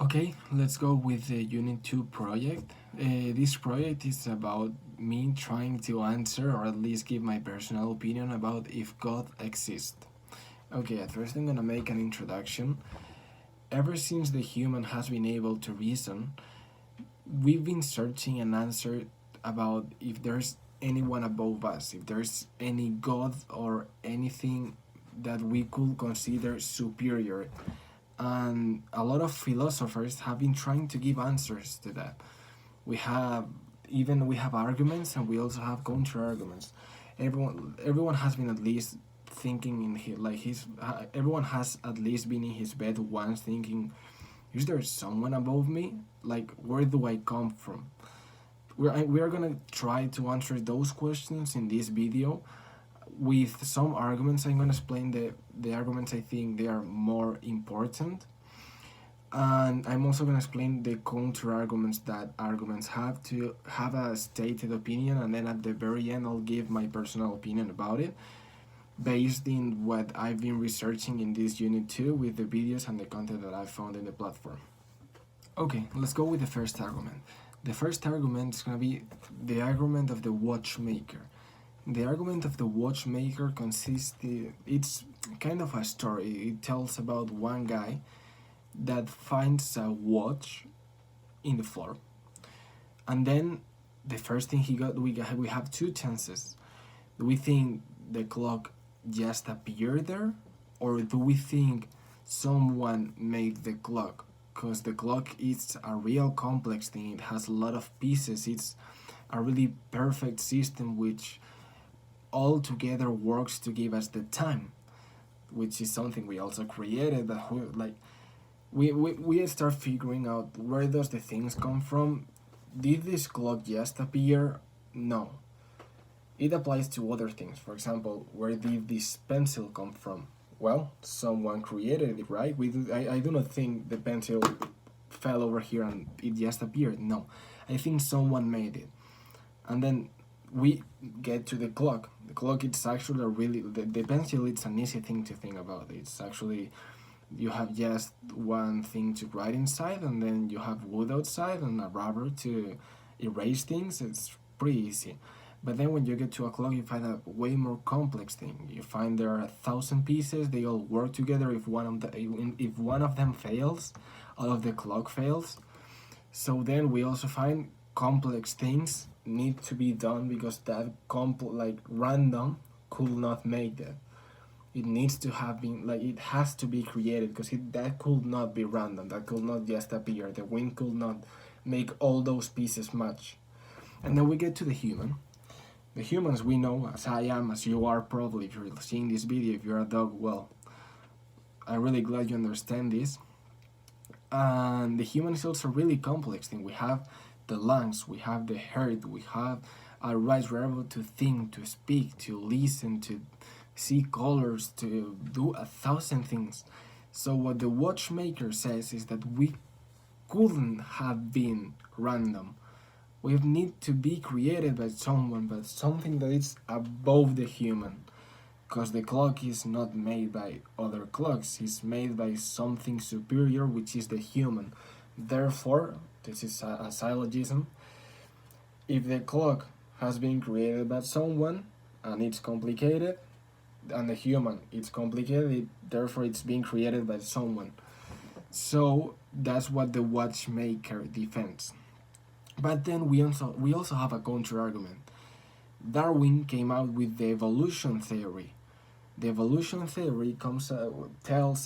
Okay, let's go with the Unit 2 project. This project is about me trying to answer or at least give my personal opinion about if God exists. Okay, at first I'm gonna make an introduction. Ever since the human has been able to reason, we've been searching an answer about if there's anyone above us, if there's any God or anything that we could consider superior, and a lot of philosophers have been trying to give answers to that. We have we have arguments and we also have counter arguments. Everyone has been at least thinking in his everyone has at least been in his bed once thinking, is there someone above me? Like, where do I come from? We are gonna try to answer those questions in this video with some arguments. I'm gonna explain the arguments I think they are more important, and I'm also gonna explain the counter arguments that arguments have to have a stated opinion, and then at the very end I'll give my personal opinion about it based in what I've been researching in this unit 2 with the videos and the content that I found in the platform. Okay, let's go with the first argument. The first argument is gonna be the argument of the watchmaker. The argument of the watchmaker it's kind of a story. It tells about one guy that finds a watch in the floor, and then the first thing we have two chances. Do we think the clock just appeared there, or do we think someone made the clock? Because the clock is a real complex thing. It has a lot of pieces. It's a really perfect system which all together works to give us the time, which is something we also created. That we start figuring out, where does the things come from? Did this clock just appear? No. It applies to other things. For example, where did this pencil come from? Well, someone created it, right? I do not think the pencil fell over here and it just appeared. No, I think someone made it. And then we get to the clock. The clock, it's actually the pencil, it's an easy thing to think about. It's actually, you have just one thing to write inside, and then you have wood outside and a rubber to erase things. It's pretty easy. But then when you get to a clock, you find a way more complex thing. You find there are 1,000 pieces. They all work together. If one of them fails, all of the clock fails. So then we also find complex things need to be done, because that random could not make that. It needs to have been, it has to be created, because that could not be random. That could not just appear. The wind could not make all those pieces match. And then we get to the human. The humans, we know, as I am, as you are probably, if you're seeing this video, if you're a dog, well, I'm really glad you understand this. And the human is also a really complex thing. We have the lungs, we have the heart, we have our eyes. We're able to think, to speak, to listen, to see colors, to do 1,000 things. So what the watchmaker says is that we couldn't have been random. We need to be created by someone, but something that is above the human. Because the clock is not made by other clocks, it's made by something superior, which is the human. Therefore, this is a syllogism. If the clock has been created by someone and it's complicated, and the human it's complicated, therefore it's being created by someone. So that's what the watchmaker defends. But then we also have a counter argument. Darwin came out with the evolution theory. The evolution theory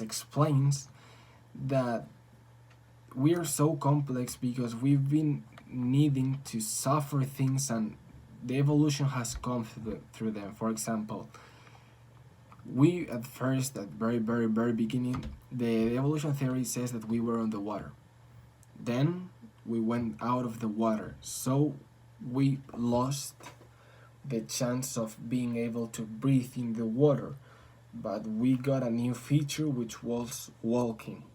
explains that we are so complex because we've been needing to suffer things, and the evolution has come through them. For example, we at very beginning, the evolution theory says that we were on the water. Then we went out of the water, so we lost the chance of being able to breathe in the water, but we got a new feature, which was walking.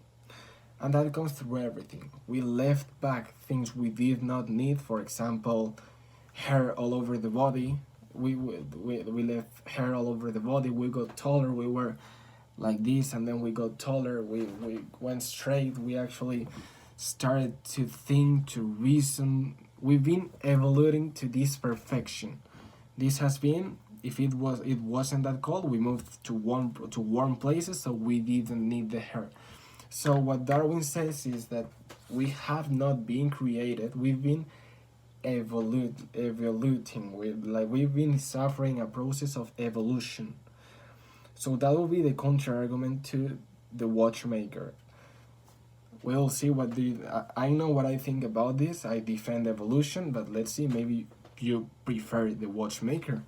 And that comes through everything. We left back things we did not need. For example, hair all over the body. We left hair all over the body. We got taller. We were like this, and then we got taller. We went straight. We actually started to think, to reason. We've been evolving to this perfection. This has been, if it wasn't that cold, we moved to warm places, so we didn't need the hair. So what Darwin says is that we have not been created, we've been evoluting. We've been suffering a process of evolution. So that will be the counter argument to the Watchmaker. We'll see what I know what I think about this. I defend evolution, but let's see, maybe you prefer the Watchmaker.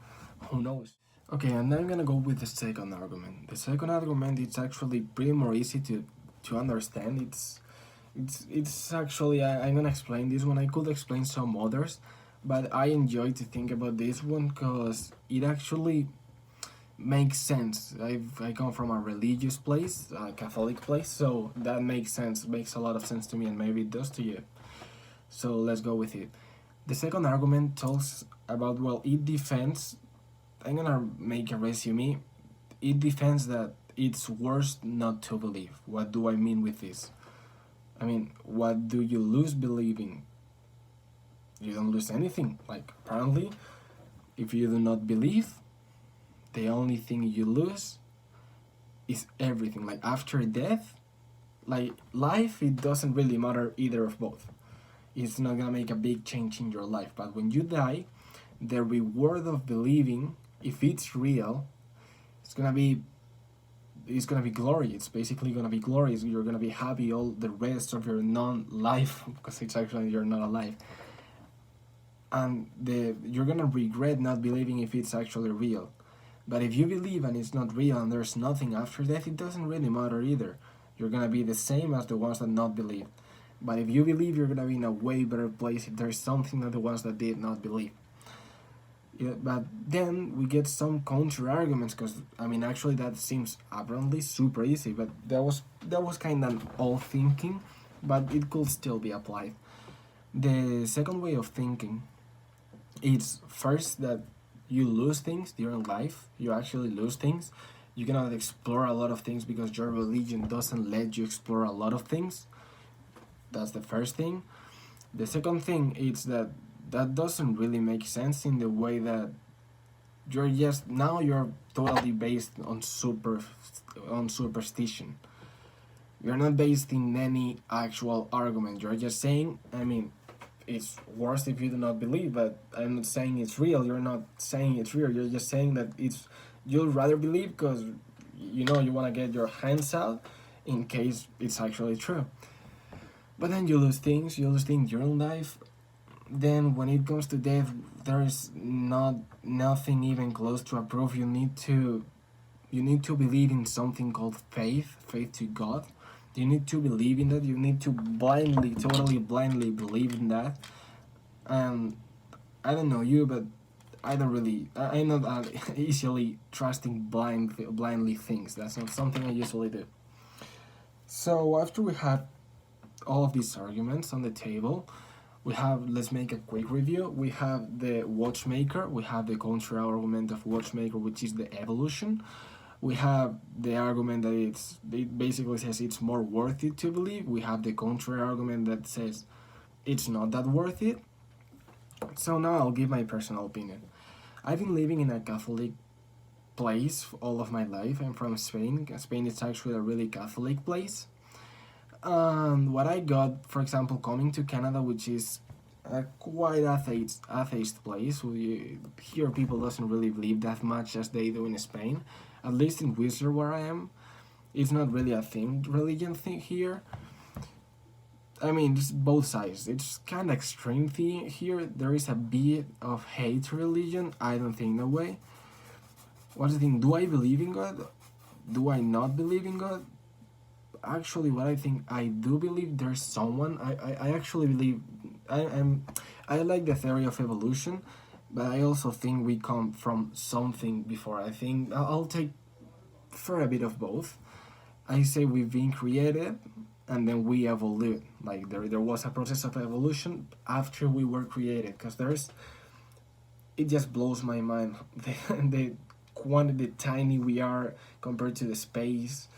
Who knows? Okay, and I'm gonna go with the second argument. The second argument is actually pretty more easy to understand. It's actually I'm gonna explain this one. I could explain some others, but I enjoy to think about this one because it actually makes sense. I come from a religious place, a Catholic place, so that makes sense. Makes a lot of sense to me, and maybe it does to you. So let's go with it. The second argument talks about, well, it defends. I'm gonna make a resume. It defends that it's worse not to believe. What do I mean with this? I mean, what do you lose believing? You don't lose anything. Like, apparently, if you do not believe, the only thing you lose is everything. Like, after death, like, life, it doesn't really matter either of both. It's not gonna make a big change in your life. But when you die, the reward of believing, if it's real, it's gonna be glory. It's basically gonna be glory. You're gonna be happy all the rest of your non-life, because it's actually you're not alive, and you're gonna regret not believing if it's actually real. But if you believe and it's not real and there's nothing after death, it doesn't really matter either. You're gonna be the same as the ones that not believe. But if you believe, you're gonna be in a way better place if there's something than the ones that did not believe. Yeah, but then we get some counter arguments, because I mean, actually that seems apparently super easy, but that was kind of old thinking, but it could still be applied. The second way of thinking is, first, that you lose things during life. You actually lose things. You cannot explore a lot of things because your religion doesn't let you explore a lot of things. That's the first thing. The second thing is that doesn't really make sense, in the way that you're totally based on superstition. You're not based in any actual argument. You're just saying, I mean, it's worse if you do not believe, but I'm not saying it's real. You're not saying it's real. You're just saying that you'll rather believe because you want to get your hands out in case it's actually true. But then you lose things during life. Then when it comes to death, there is nothing even close to a proof. You need to believe in something called faith to God. You need to believe in that. You need to totally blindly believe in that. And I don't know you, but I'm not easily trusting blindly things. That's not something I usually do. So after we had all of these arguments on the table, let's make a quick review. We have the Watchmaker, we have the counter argument of Watchmaker, which is the evolution. We have the argument that it basically says it's more worth it to believe. We have the counter argument that says it's not that worth it. So now I'll give my personal opinion. I've been living in a Catholic place all of my life. I'm from Spain. Spain is actually a really Catholic place. What I got, for example, coming to Canada, which is a quite atheist place, here people doesn't really believe that much as they do in Spain. At least in Whistler, where I am, it's not really a religion thing here. I mean, it's both sides. It's kind of extreme thing here. There is a bit of hate to religion. I don't think that way. What's the thing? Do I believe in God? Do I not believe in God? Actually, what I think, I do believe there's someone. I actually believe I like the theory of evolution, but I also think we come from something before. I think I'll take for a bit of both. I say we've been created and then we evolved. Like there was a process of evolution after we were created, because it just blows my mind the quantity tiny we are compared to the space.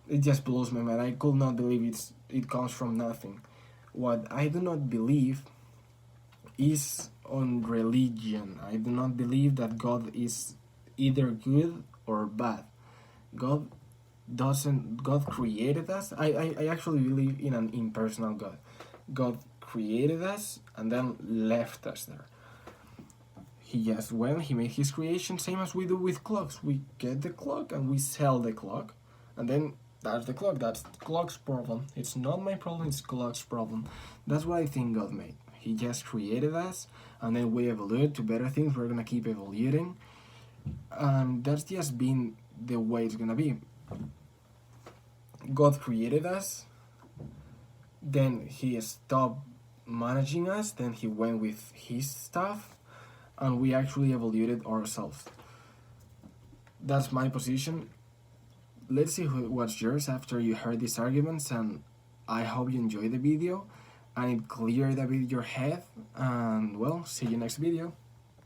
It just blows my mind. I could not believe it comes from nothing. What I do not believe is on religion. I do not believe that God is either good or bad. God God created us. I actually believe in an impersonal God. God created us and then left us there. He just went, he made his creation, same as we do with clocks. We get the clock and we sell the clock, and then that's the clock. That's the clock's problem. It's not my problem, it's clock's problem. That's what I think God made. He just created us, and then we evolved to better things. We're gonna keep evolving, and that's just been the way it's gonna be. God created us, then he stopped managing us, then he went with his stuff, and we actually evaluated ourselves. That's my position. Let's see what's yours after you heard these arguments, and I hope you enjoyed the video and it cleared a bit your head, and well, see you next video.